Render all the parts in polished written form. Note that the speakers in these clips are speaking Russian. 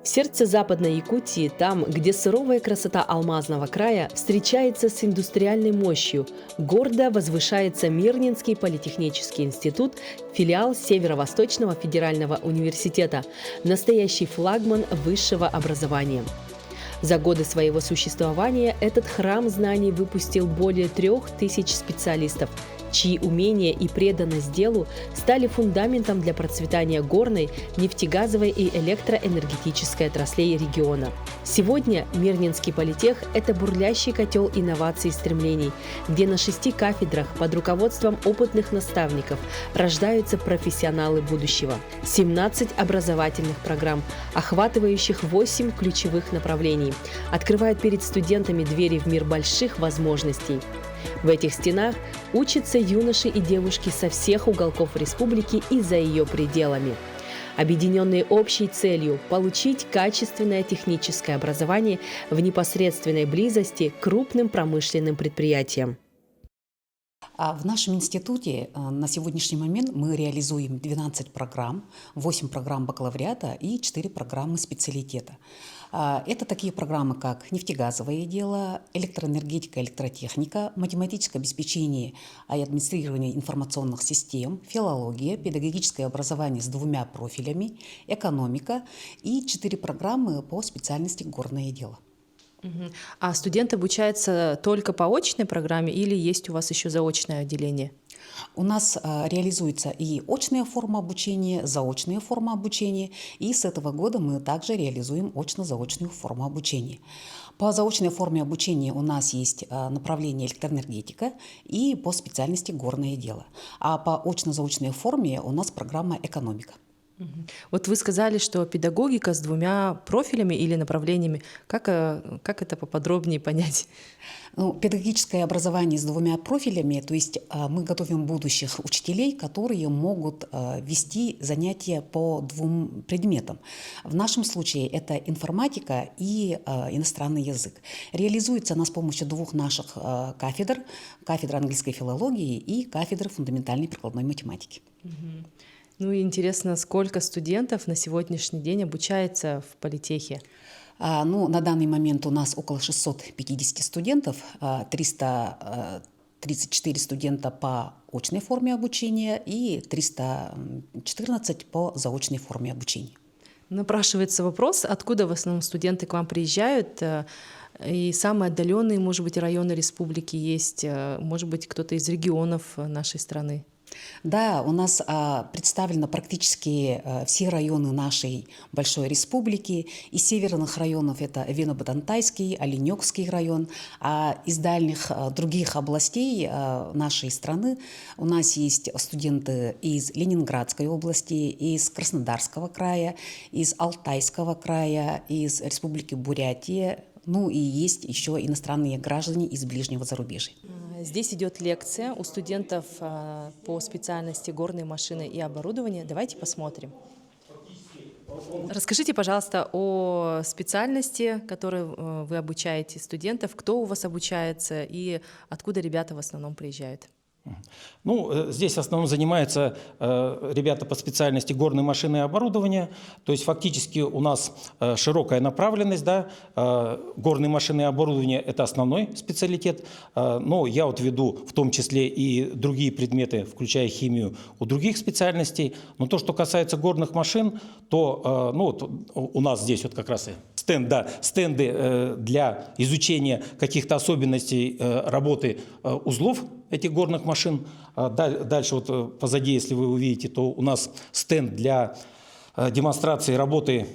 В сердце Западной Якутии, там, где суровая красота алмазного края встречается с индустриальной мощью, гордо возвышается Мирнинский политехнический институт, филиал Северо-Восточного федерального университета, настоящий флагман высшего образования. За годы своего существования этот храм знаний выпустил более 3000 специалистов, чьи умения и преданность делу стали фундаментом для процветания горной, нефтегазовой и электроэнергетической отраслей региона. Сегодня Мирнинский политех – это бурлящий котел инноваций и стремлений, где на 6 кафедрах под руководством опытных наставников рождаются профессионалы будущего. 17 образовательных программ, охватывающих 8 ключевых направлений, открывают перед студентами двери в мир больших возможностей. В этих стенах учатся юноши и девушки со всех уголков республики и за ее пределами, объединенные общей целью – получить качественное техническое образование в непосредственной близости к крупным промышленным предприятиям. В нашем институте на сегодняшний момент мы реализуем 12 программ, 8 программ бакалавриата и 4 программы специалитета. Это такие программы, как нефтегазовое дело, электроэнергетика, электротехника, математическое обеспечение и администрирование информационных систем, филология, педагогическое образование с 2 профилями, экономика и 4 программы по специальности горное дело. А студент обучается только по очной программе или есть у вас еще заочное отделение? У нас реализуется и очная форма обучения, заочная форма обучения, и с этого года мы также реализуем очно-заочную форму обучения. По заочной форме обучения у нас есть направление электроэнергетика и по специальности горное дело. А по очно-заочной форме у нас программа экономика. Вот вы сказали, что педагогика с 2 профилями или направлениями. Как это поподробнее понять? Педагогическое образование с 2 профилями, то есть мы готовим будущих учителей, которые могут вести занятия по 2 предметам. В нашем случае это информатика и иностранный язык. Реализуется она с помощью 2 наших кафедр: кафедра английской филологии и кафедра фундаментальной прикладной математики. Ну и интересно, сколько студентов на сегодняшний день обучается в политехе? На данный момент у нас около 650 студентов, 334 студента по очной форме обучения и 314 по заочной форме обучения. Напрашивается вопрос, откуда в основном студенты к вам приезжают? И самые отдаленные, может быть, районы республики есть, может быть, кто-то из регионов нашей страны? Да, у нас представлены практически все районы нашей большой республики. Из северных районов это Вино-Бадантайский, Оленёкский район, а из дальних других областей нашей страны у нас есть студенты из Ленинградской области, из Краснодарского края, из Алтайского края, из Республики Бурятия. И есть еще иностранные граждане из ближнего зарубежья. Здесь идет лекция у студентов по специальности горные машины и оборудование. Давайте посмотрим. Расскажите, пожалуйста, о специальности, которой вы обучаете студентов, кто у вас обучается и откуда ребята в основном приезжают. Здесь в основном занимаются ребята по специальности горные машины и оборудование. То есть фактически у нас широкая направленность, да, горные машины и оборудование – это основной специалитет. Но я веду в том числе и другие предметы, включая химию, у других специальностей. Но то, что касается горных машин, то у нас здесь как раз и стенды для изучения каких-то особенностей работы узлов этих горных машин. Дальше позади, если вы увидите, то у нас стенд для демонстрации работы,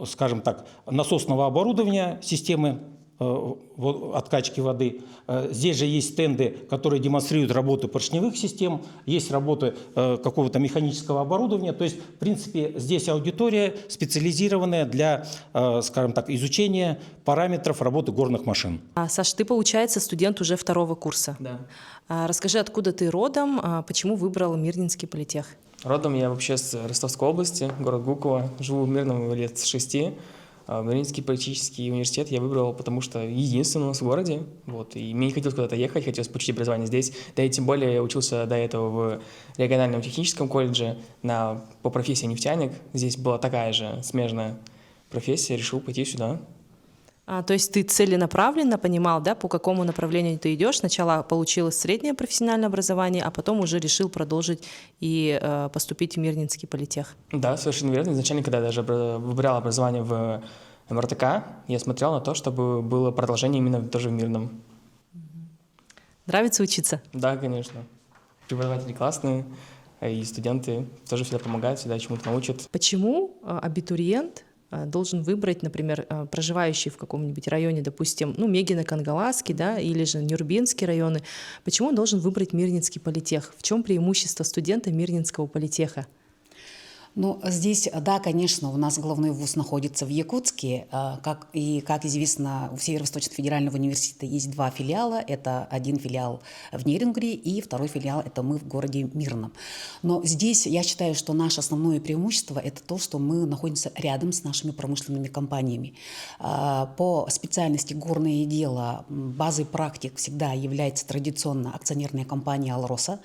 скажем так, насосного оборудования системы откачки воды. Здесь же есть стенды, которые демонстрируют работу поршневых систем, есть работы какого-то механического оборудования. То есть, в принципе, здесь аудитория специализированная для, скажем так, изучения параметров работы горных машин. Саш, ты, получается, студент уже 2-го курса. Да. Расскажи, откуда ты родом, почему выбрал Мирнинский политех? Родом я вообще с Ростовской области, город Гуково. Живу в Мирном лет с 6. Мирнинский политехнический университет я выбрал, потому что единственный у нас в городе. И мне не хотелось куда-то ехать, хотелось получить образование здесь. Да и тем более я учился до этого в региональном техническом колледже по профессии нефтяник. Здесь была такая же смежная профессия, решил пойти сюда. То есть ты целенаправленно понимал, да, по какому направлению ты идешь. Сначала получил среднее профессиональное образование, а потом уже решил продолжить и поступить в Мирнинский политех. Да, совершенно верно. Изначально, когда я даже выбирал образование в МРТК, я смотрел на то, чтобы было продолжение именно тоже в Мирном. Нравится учиться? Да, конечно. Преподаватели классные, и студенты тоже всегда помогают, всегда чему-то научат. Почему абитуриент должен выбрать, например, проживающий в каком-нибудь районе, допустим, Мегино-Кангаласский, да, или же Нюрбинский районы, почему он должен выбрать Мирнинский политех? В чем преимущество студента Мирнинского политеха? Ну, здесь, да, конечно, у нас головной вуз находится в Якутске. Как известно, у Северо-Восточного федерального университета есть 2 филиала. Это один филиал в Нерюнгри и второй филиал – это мы в городе Мирном. Но здесь я считаю, что наше основное преимущество – это то, что мы находимся рядом с нашими промышленными компаниями. По специальности горное дело базой практик всегда является традиционно акционерная компания «Алроса».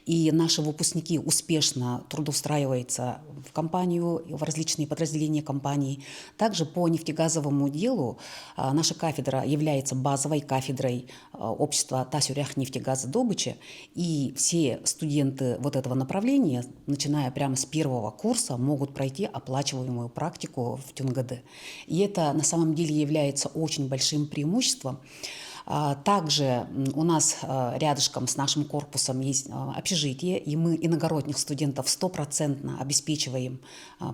И наши выпускники успешно трудоустраиваются в компанию, в различные подразделения компании. Также по нефтегазовому делу наша кафедра является базовой кафедрой общества Тасюрях нефтегазодобыча, и все студенты вот этого направления, начиная прямо с 1-го курса, могут пройти оплачиваемую практику в ТюнГД. И это на самом деле является очень большим преимуществом. Также у нас рядышком с нашим корпусом есть общежитие, и мы иногородних студентов 100% обеспечиваем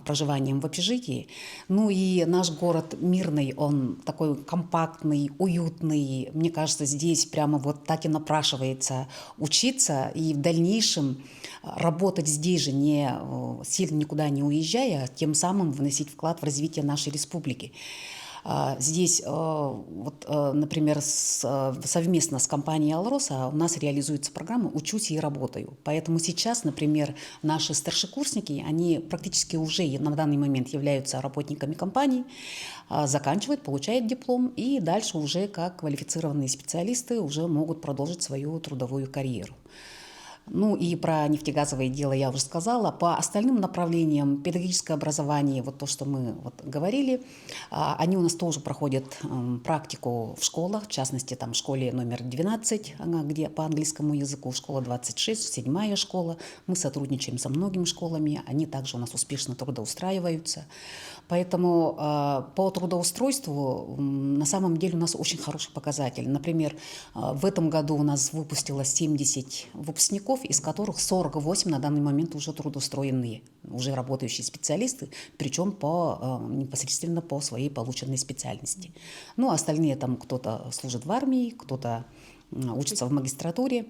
проживанием в общежитии. Ну и наш город Мирный, он такой компактный, уютный. Мне кажется, здесь прямо вот так и напрашивается учиться и в дальнейшем работать здесь же, не сильно никуда не уезжая, тем самым вносить вклад в развитие нашей республики. Здесь, например, совместно с компанией «Алроса» у нас реализуется программа «Учусь и работаю». Поэтому сейчас, например, наши старшекурсники, они практически уже на данный момент являются работниками компании, заканчивают, получают диплом и дальше уже как квалифицированные специалисты уже могут продолжить свою трудовую карьеру. Ну и про нефтегазовое дело я уже сказала. По остальным направлениям педагогическое образование, вот то, что мы говорили, они у нас тоже проходят практику в школах, в частности, там в школе номер 12, где по английскому языку, школа 26, 7-я школа. Мы сотрудничаем со многими школами, они также у нас успешно трудоустраиваются. Поэтому по трудоустройству на самом деле у нас очень хороший показатель. Например, в этом году у нас выпустилось 70 выпускников, из которых 48 на данный момент уже трудоустроенные, уже работающие специалисты, причем непосредственно по своей полученной специальности. Ну, остальные там кто-то служит в армии, кто-то учится в магистратуре.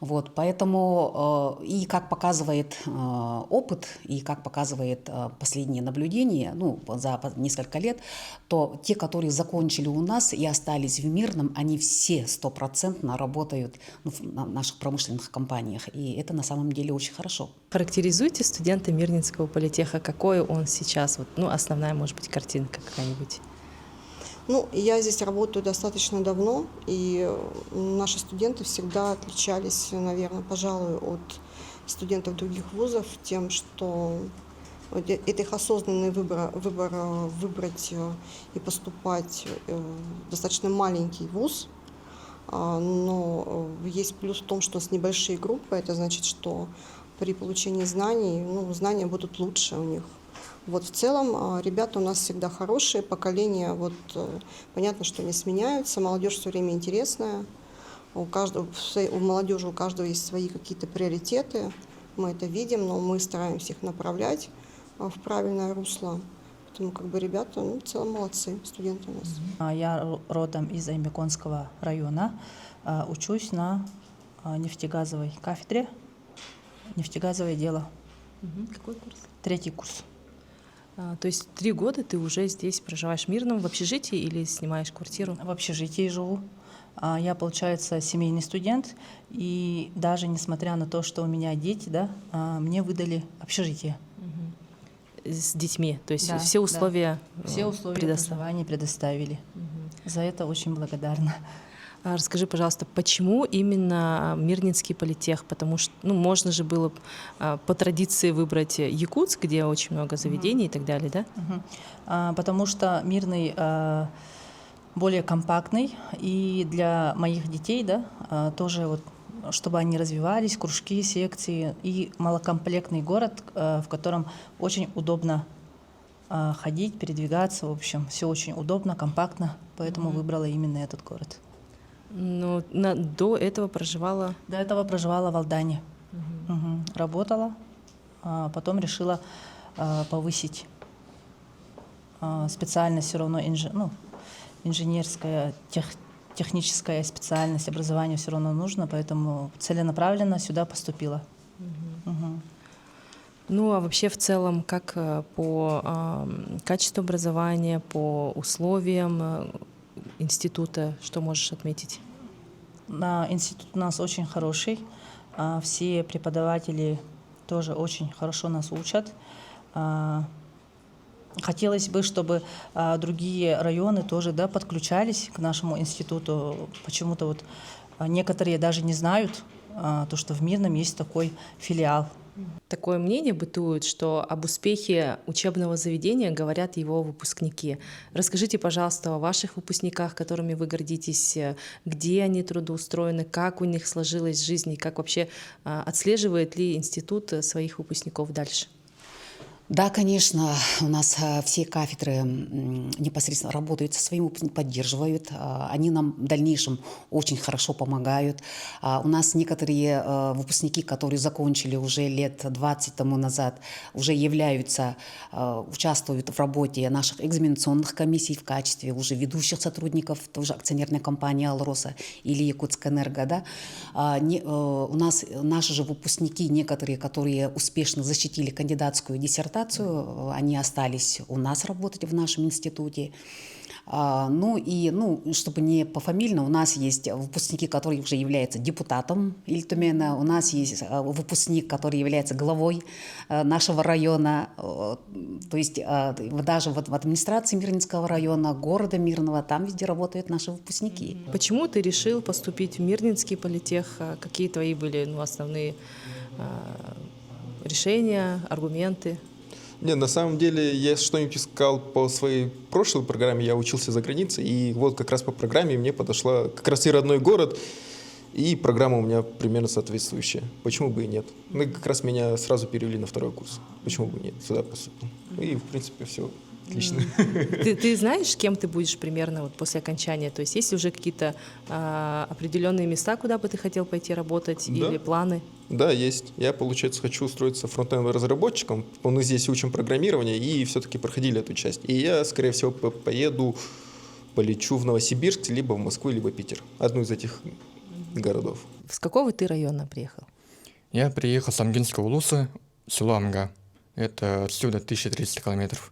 Вот, поэтому и как показывает опыт, и как показывает последние наблюдения, за несколько лет, то те, которые закончили у нас и остались в Мирном, они все 100% работают в наших промышленных компаниях. И это на самом деле очень хорошо. Характеризуйте студента Мирнинского политеха. Какой он сейчас? Основная, может быть, картинка какая-нибудь. Я здесь работаю достаточно давно, и наши студенты всегда отличались, наверное, пожалуй, от студентов других вузов тем, что это их осознанный выбор выбрать и поступать в достаточно маленький вуз. Но есть плюс в том, что у нас небольшие группы, это значит, что при получении знаний, знания будут лучше у них. В целом ребята у нас всегда хорошие, поколения, понятно, что они сменяются, молодежь все время интересная, у молодежи у каждого есть свои какие-то приоритеты, мы это видим, но мы стараемся их направлять в правильное русло, поэтому ребята в целом молодцы, студенты у нас. Я родом из Аймеконского района, учусь на нефтегазовой кафедре, нефтегазовое дело. Какой курс? 3-й курс. То есть 3 года ты уже здесь проживаешь в Мирном, в общежитии или снимаешь квартиру? В общежитии живу. Я, получается, семейный студент, и даже несмотря на то, что у меня дети, мне выдали общежитие. С детьми, то есть Да, все условия Все условия проживания предоставили. За это очень благодарна. Расскажи, пожалуйста, почему именно Мирнинский политех? Потому что, ну, можно же было по традиции выбрать Якутск, где очень много заведений и так далее, да? Потому что Мирный более компактный, и для моих детей, да, тоже вот, чтобы они развивались, кружки, секции, и малокомплектный город, в котором очень удобно ходить, передвигаться, в общем, все очень удобно, компактно, поэтому выбрала именно этот город. Ну, до этого проживала... До этого проживала в Алдане. Работала, а потом решила повысить специальность все равно, инженерская, техническая специальность, образование все равно нужно, поэтому целенаправленно сюда поступила. Ну, а вообще в целом, как по качеству образования, по условиям института, что можешь отметить? Институт у нас очень хороший, все преподаватели тоже очень хорошо нас учат. Хотелось бы, чтобы другие районы тоже, да, подключались к нашему институту. Почему-то вот некоторые даже не знают, то, что в Мирном есть такой филиал. Такое мнение бытует, что об успехе учебного заведения говорят его выпускники. Расскажите, пожалуйста, о ваших выпускниках, которыми вы гордитесь, где они трудоустроены, как у них сложилась жизнь и как вообще отслеживает ли институт своих выпускников дальше? Да, конечно, у нас все кафедры непосредственно работают со своими выпускниками, поддерживают. Они нам в дальнейшем очень хорошо помогают. У нас некоторые выпускники, которые закончили уже лет 20 тому назад, уже являются, участвуют в работе наших экзаменационных комиссий в качестве уже ведущих сотрудников, тоже акционерной компании «Алроса» или «Якутскэнерго». Да? У нас наши же выпускники, некоторые, которые успешно защитили кандидатскую диссертацию, они остались у нас работать в нашем институте. Чтобы не пофамильно, у нас есть выпускники, которые уже являются депутатом Ильтумена, у нас есть выпускник, который является главой нашего района, то есть даже в администрации Мирнинского района, города Мирного, там везде работают наши выпускники. Почему ты решил поступить в Мирнинский политех? Какие твои были основные решения, аргументы? Не, на самом деле я что-нибудь искал по своей прошлой программе, я учился за границей, и вот как раз по программе мне подошла как раз и родной город, и программа у меня примерно соответствующая. Почему бы и нет? Ну и как раз меня сразу перевели на второй курс. Почему бы и нет? Сюда поступил. И в принципе все отлично. Ты знаешь, кем ты будешь примерно вот после окончания? То есть есть ли уже какие-то определенные места, куда бы ты хотел пойти работать, Да. или планы? Да, есть. Я, получается, хочу устроиться фронтендовым разработчиком. Мы здесь учим программирование и все-таки проходили эту часть. И я, скорее всего, полечу в Новосибирск, либо в Москву, либо Питер. Одну из этих городов. С какого ты района приехал? Я приехал с Амгинского улуса, село Амга. Это отсюда 1300 километров.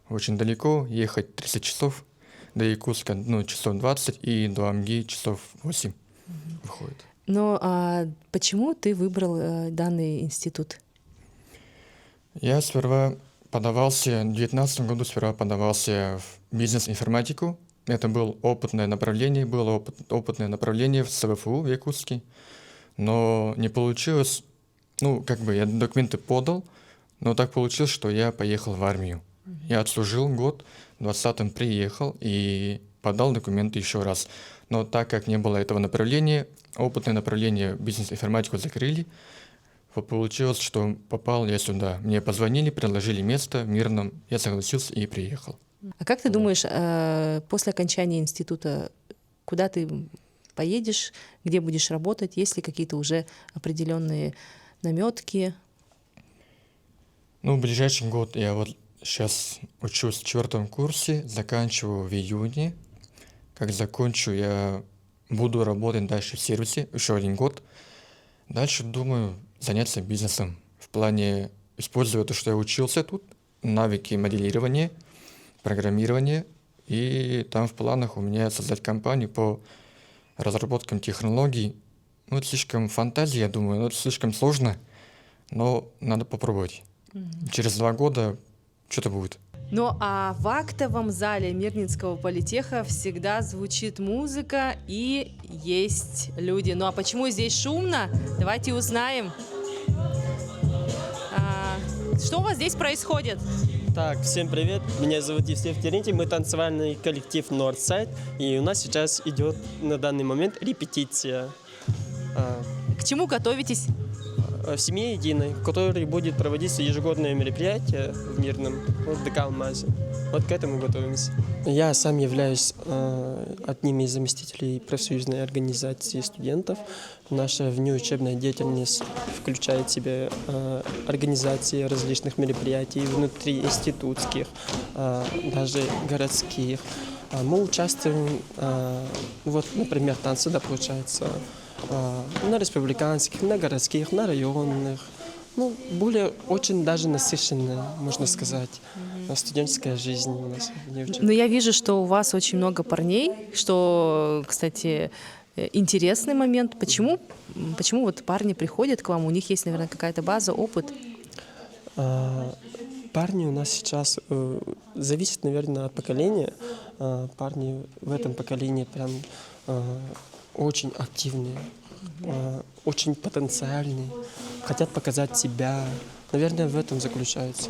Очень далеко, ехать 30 часов. До Якутска часов 20, и до Амги часов 8 выходит. Но почему ты выбрал данный институт? Я сперва подавался, в 2019 году в бизнес-информатику. Это было опытное направление в СВФУ в Якутске. Но не получилось, я документы подал, но так получилось, что я поехал в армию. Я отслужил год, в 2020-м приехал и подал документы еще раз. Но так как не было этого направления, опытное направление бизнес-информатику закрыли, получилось, что попал я сюда. Мне позвонили, предложили место в Мирном, я согласился и приехал. А как ты думаешь, после окончания института, куда ты поедешь, где будешь работать, есть ли какие-то уже определенные наметки? В ближайший год я вот сейчас учусь в 4 курсе, заканчиваю в июне. Как закончу, я буду работать дальше в сервисе еще 1 год. Дальше думаю заняться бизнесом. В плане используя то, что я учился тут, навыки моделирования, программирования. И там в планах у меня создать компанию по разработкам технологий. Это слишком фантазия, я думаю, это слишком сложно, но надо попробовать. Через 2 года что-то будет. Ну а в актовом зале Мирнинского политеха всегда звучит музыка, и есть люди. Ну а почему здесь шумно? Давайте узнаем. Что у вас здесь происходит? Так, всем привет, меня зовут Евсеев Терентий, мы танцевальный коллектив Northside, и у нас сейчас идет на данный момент репетиция К чему готовитесь? в семье единой, в которой будет проводиться ежегодное мероприятие в Мирном, в ДК «Алмазе». Вот к этому готовимся. Я сам являюсь одним из заместителей профсоюзной организации студентов. Наша внеучебная деятельность включает в себя организации различных мероприятий внутриинститутских, даже городских. Мы участвуем, вот, например, танцы, да, получается, на республиканских, на городских, на районных. Ну, более очень даже насыщенная, можно сказать, студенческая жизнь у нас. Но я вижу, что у вас очень много парней, что, кстати, интересный момент. Почему вот парни приходят к вам, у них есть, наверное, какая-то база, опыт? Парни у нас сейчас зависит, наверное, от поколения. Парни в этом поколении прям очень активные, очень потенциальные, хотят показать себя. Наверное, в этом заключается.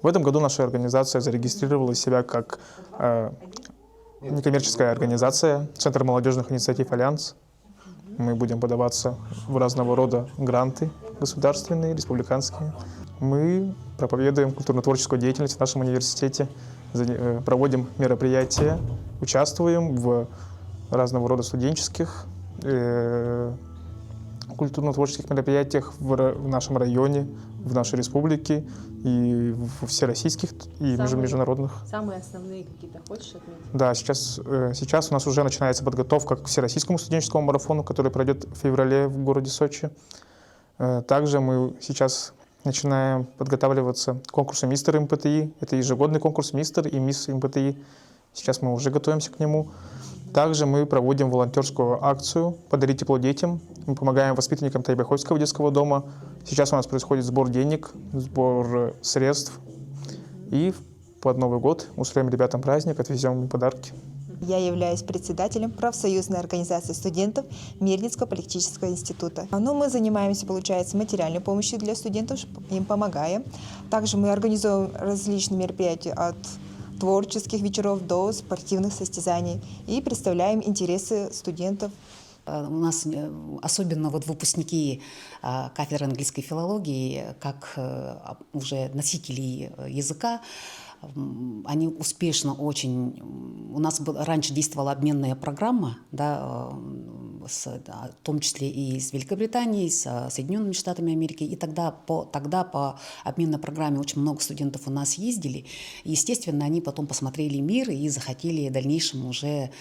В этом году наша организация зарегистрировала себя как некоммерческая организация, Центр молодежных инициатив «Альянс». Мы будем подаваться в разного рода гранты государственные, республиканские. Мы проповедуем культурно-творческую деятельность в нашем университете, проводим мероприятия, участвуем в разного рода студенческих, культурно-творческих мероприятиях в нашем районе, в нашей республике и в всероссийских и международных. Самые основные какие-то хочешь отметить? Да, сейчас у нас уже начинается подготовка к всероссийскому студенческому марафону, который пройдет в феврале в городе Сочи. Также мы сейчас начинаем подготавливаться к конкурсу «Мистер МПТИ». Это ежегодный конкурс «Мистер» и «Мисс МПТИ». Сейчас мы уже готовимся к нему. Также мы проводим волонтерскую акцию «Подари тепло детям». Мы помогаем воспитанникам Тайбэхойского детского дома. Сейчас у нас происходит сбор денег, сбор средств. И под Новый год устроим ребятам праздник, отвезем им подарки. Я являюсь председателем профсоюзной организации студентов Мирнинского политехнического института. Мы занимаемся, получается, материальной помощью для студентов, им помогаем. Также мы организуем различные мероприятия от творческих вечеров до спортивных состязаний и представляем интересы студентов. У нас особенно вот выпускники кафедры английской филологии, как уже носители языка, они успешно очень... У нас раньше действовала обменная программа, да, в том числе и с Великобританией, с Соединенными Штатами Америки. И тогда по обменной программе очень много студентов у нас ездили. И, естественно, они потом посмотрели мир и захотели в дальнейшем уже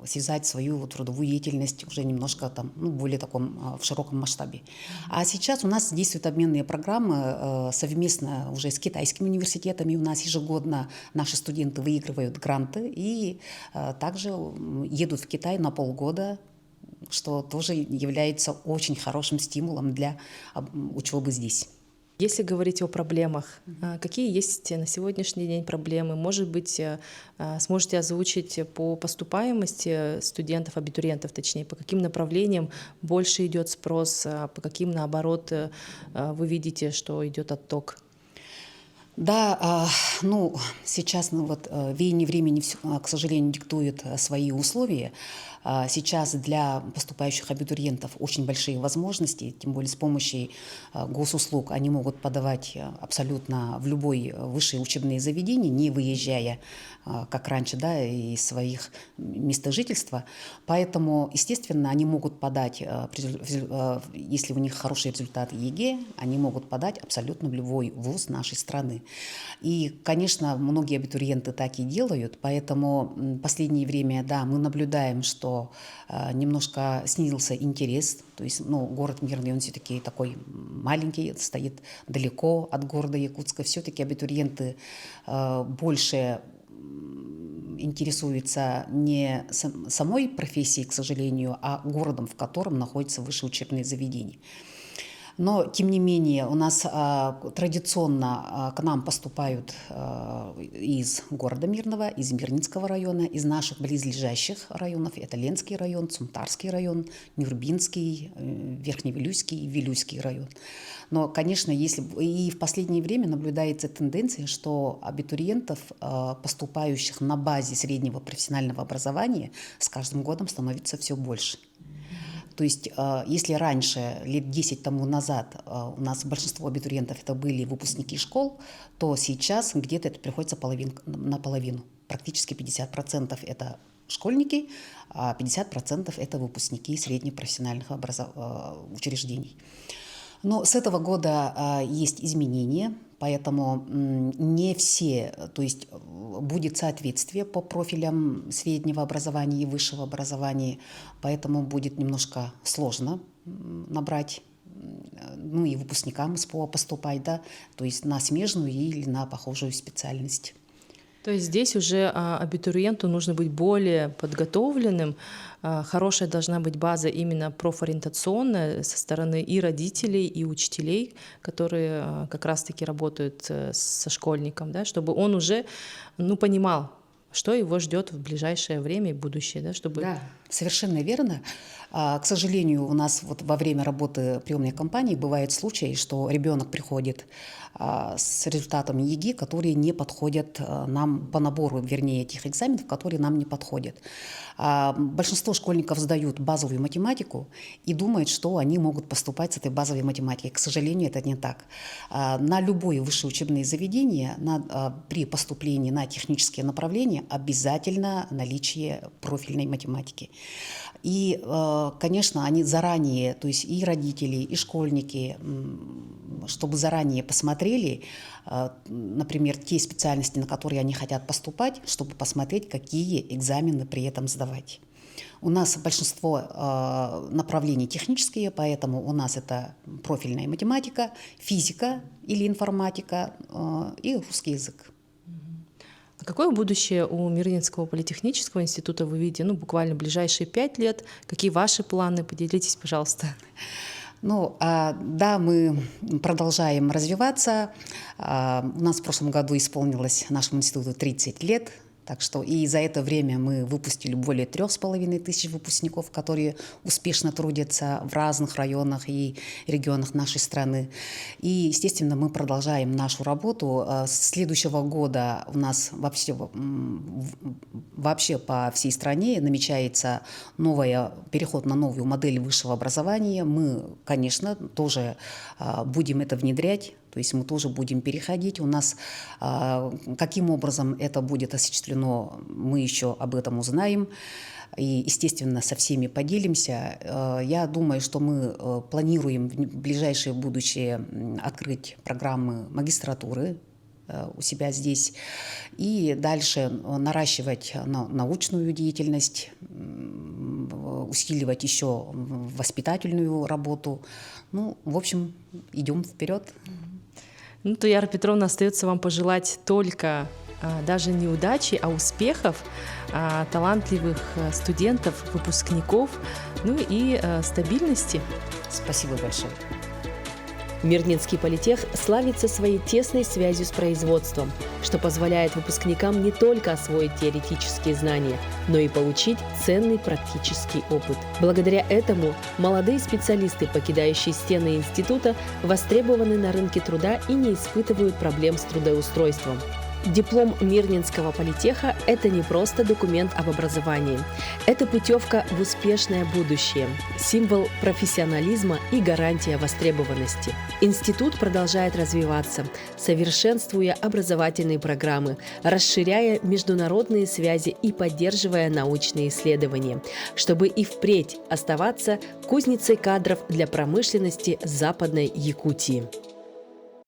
связать свою трудовую деятельность уже немножко там, более таком в широком масштабе. А сейчас у нас действуют обменные программы совместно уже с китайскими университетами. У нас ежегодно наши студенты выигрывают гранты и также едут в Китай на полгода, что тоже является очень хорошим стимулом для учебы здесь. Если говорить о проблемах, какие есть на сегодняшний день проблемы? Может быть, сможете озвучить по поступаемости студентов, абитуриентов, точнее, по каким направлениям больше идет спрос, по каким, наоборот, вы видите, что идет отток? Да, сейчас веяние времени, к сожалению, диктует свои условия. Сейчас для поступающих абитуриентов очень большие возможности, тем более с помощью госуслуг они могут подавать абсолютно в любое высшее учебное заведение, не выезжая, как раньше, да, из своих мест жительства. Поэтому, естественно, они могут подать, если у них хороший результат ЕГЭ, они могут подать абсолютно в любой вуз нашей страны. И, конечно, многие абитуриенты так и делают, поэтому в последнее время, да, мы наблюдаем, что немножко снизился интерес, то есть, город Мирный, он все-таки такой маленький, стоит далеко от города Якутска, все-таки абитуриенты больше интересуются не самой профессией, к сожалению, а городом, в котором находится высшее учебное заведение. Но, тем не менее, у нас традиционно к нам поступают из города Мирного, из Мирнинского района, из наших близлежащих районов. Это Ленский район, Цумтарский район, Нюрбинский, Верхневилюйский и Вилюйский район. Но, конечно, если и в последнее время наблюдается тенденция, что абитуриентов, поступающих на базе среднего профессионального образования, с каждым годом становится все больше. То есть, если раньше, лет 10 тому назад, у нас большинство абитуриентов это были выпускники школ, то сейчас где-то это приходится наполовину. Практически 50% это школьники, а 50% это выпускники среднепрофессиональных учреждений. Но с этого года есть изменения, поэтому не все, то есть будет соответствие по профилям среднего образования и высшего образования, поэтому будет немножко сложно набрать, ну и выпускникам поступать, да, то есть на смежную или на похожую специальность. То есть здесь уже абитуриенту нужно быть более подготовленным, хорошая должна быть база именно профориентационная со стороны и родителей, и учителей, которые как раз-таки работают со школьником, да, чтобы он уже понимал, что его ждет в ближайшее время и будущее. Да, чтобы... Да, совершенно верно. К сожалению, у нас вот во время работы приемной кампании бывают случаи, что ребенок приходит с результатами ЕГЭ, которые не подходят нам по набору, вернее, этих экзаменов, которые нам не подходят. Большинство школьников сдают базовую математику и думают, что они могут поступать с этой базовой математикой. К сожалению, это не так. На любое высшее учебное заведение при поступлении на технические направления обязательно наличие профильной математики. И, конечно, они заранее, то есть и родители, и школьники, чтобы заранее посмотрели, например, те специальности, на которые они хотят поступать, чтобы посмотреть, какие экзамены при этом сдавать. У нас большинство направлений технические, поэтому у нас это профильная математика, физика или информатика и русский язык. Какое будущее у Мирнинского политехнического института вы видите, буквально ближайшие 5 лет? Какие ваши планы? Поделитесь, пожалуйста. Да, мы продолжаем развиваться. У нас в прошлом году исполнилось нашему институту 30 лет. Так что и за это время мы выпустили более 3500 выпускников, которые успешно трудятся в разных районах и регионах нашей страны. И, естественно, мы продолжаем нашу работу. С следующего года у нас вообще по всей стране намечается переход на новую модель высшего образования. Мы, конечно, тоже будем это внедрять. То есть мы тоже будем переходить. У нас каким образом это будет осуществлено, мы еще об этом узнаем. И, естественно, со всеми поделимся. Я думаю, что мы планируем в ближайшее будущее открыть программы магистратуры у себя здесь и дальше наращивать научную деятельность, усиливать еще воспитательную работу. В общем, идем вперед. Туяра Петровна, остается вам пожелать только даже не удачи, а успехов, талантливых студентов, выпускников, и стабильности. Спасибо большое. Мирнинский политех славится своей тесной связью с производством, что позволяет выпускникам не только освоить теоретические знания, но и получить ценный практический опыт. Благодаря этому молодые специалисты, покидающие стены института, востребованы на рынке труда и не испытывают проблем с трудоустройством. Диплом Мирнинского политеха – это не просто документ об образовании. Это путевка в успешное будущее, символ профессионализма и гарантия востребованности. Институт продолжает развиваться, совершенствуя образовательные программы, расширяя международные связи и поддерживая научные исследования, чтобы и впредь оставаться кузницей кадров для промышленности Западной Якутии.